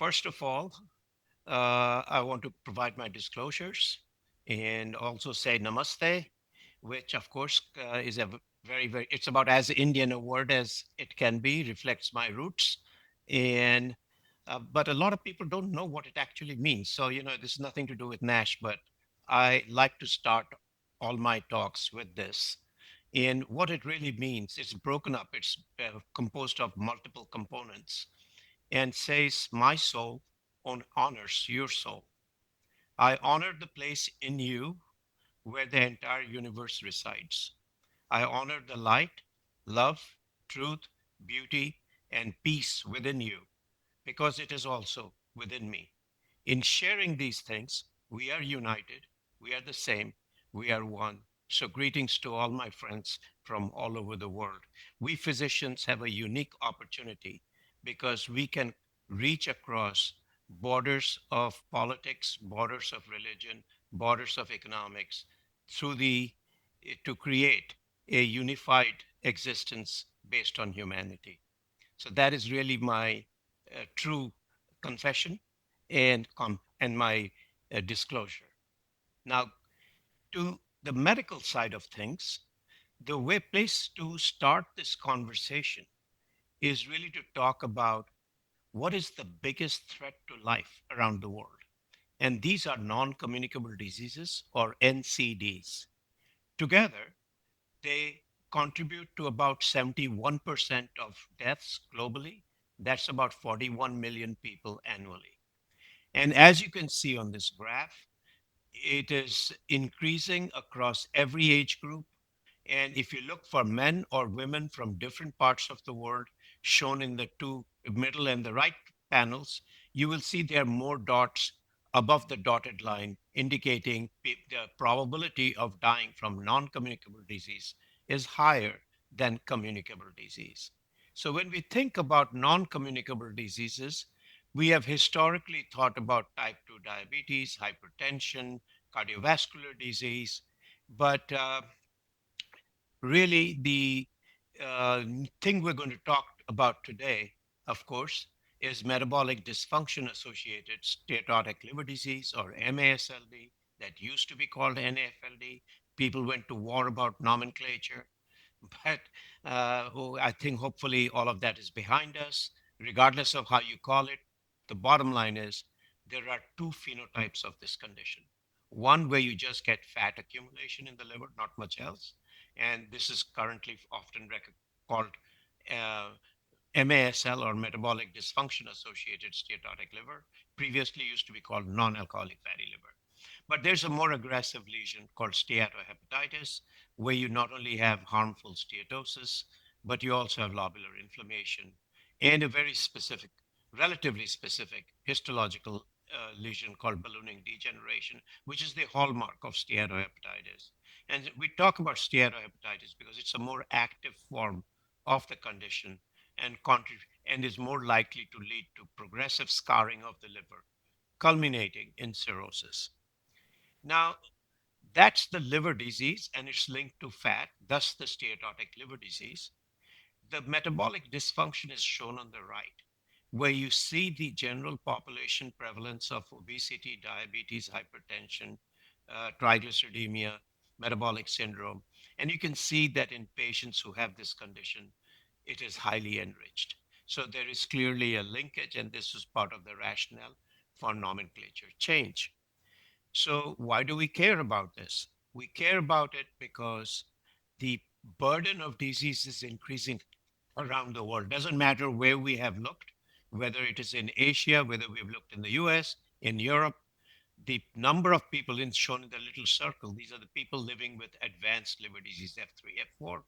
first of all, I want to provide my disclosures and also say namaste, which of course is a it's about as Indian a word as it can be, reflects my roots. And, but a lot of people don't know what it actually means. So, this is nothing to do with NASH, but I like to start all my talks with this. And what it really means, it's broken up, it's composed of multiple components and says, my soul honors your soul. I honor the place in you where the entire universe resides. I honor the light, love, truth, beauty, and peace within you because it is also within me. In sharing these things, we are united, we are the same, we are one. So, greetings to all my friends from all over the world. We physicians have a unique opportunity because we can reach across borders of politics, borders of religion, borders of economics through to create a unified existence based on humanity. So that is really my true confession and my disclosure. Now, to the medical side of things, the way place to start this conversation is really to talk about what is the biggest threat to life around the world. And these are non-communicable diseases or NCDs. Together, they contribute to about 71% of deaths globally. That's about 41 million people annually. And as you can see on this graph, it is increasing across every age group. And if you look for men or women from different parts of the world, shown in the two middle and the right panels, you will see there are more dots above the dotted line, indicating the probability of dying from non-communicable disease is higher than communicable disease. So when we think about non-communicable diseases, we have historically thought about type 2 diabetes, hypertension, cardiovascular disease, but really the thing we're going to talk about today, of course, is metabolic dysfunction associated steatotic liver disease or MASLD that used to be called NAFLD. People went to war about nomenclature, but I think hopefully all of that is behind us. Regardless of how you call it, the bottom line is there are two phenotypes of this condition. One where you just get fat accumulation in the liver, not much else. And this is currently often called uh, MASL or metabolic dysfunction associated steatotic liver. Previously used to be called non-alcoholic fatty liver. But there's a more aggressive lesion called steatohepatitis, where you not only have harmful steatosis, but you also have lobular inflammation and a very specific, relatively specific histological lesion called ballooning degeneration, which is the hallmark of steatohepatitis. And we talk about steatohepatitis because it's a more active form of the condition and is more likely to lead to progressive scarring of the liver, culminating in cirrhosis. Now, that's the liver disease and it's linked to fat, thus the steatotic liver disease. The metabolic dysfunction is shown on the right, where you see the general population prevalence of obesity, diabetes, hypertension, triglyceridemia, metabolic syndrome. And you can see that in patients who have this condition, it is highly enriched. So there is clearly a linkage, and this is part of the rationale for nomenclature change. So, why do we care about this? We care about it because the burden of disease is increasing around the world. Doesn't matter where we have looked, whether it is in Asia, whether we've looked in the US, in Europe, the number of people shown in the little circle, these are the people living with advanced liver disease, F3, F4,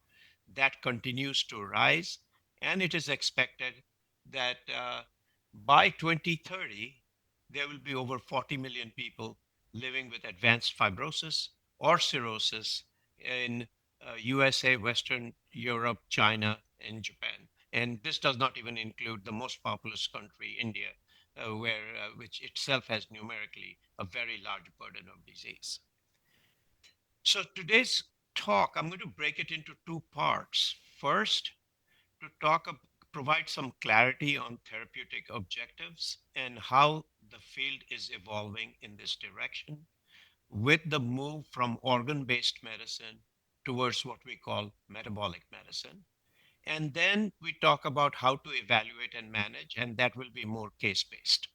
that continues to rise. And it is expected that by 2030, there will be over 40 million people living with advanced fibrosis or cirrhosis in USA, Western Europe, China, and Japan. And this does not even include the most populous country, India, which itself has numerically a very large burden of disease. So today's talk, I'm going to break it into two parts. First, to talk provide some clarity on therapeutic objectives and how the field is evolving in this direction with the move from organ-based medicine towards what we call metabolic medicine. And then we talk about how to evaluate and manage, and that will be more case-based.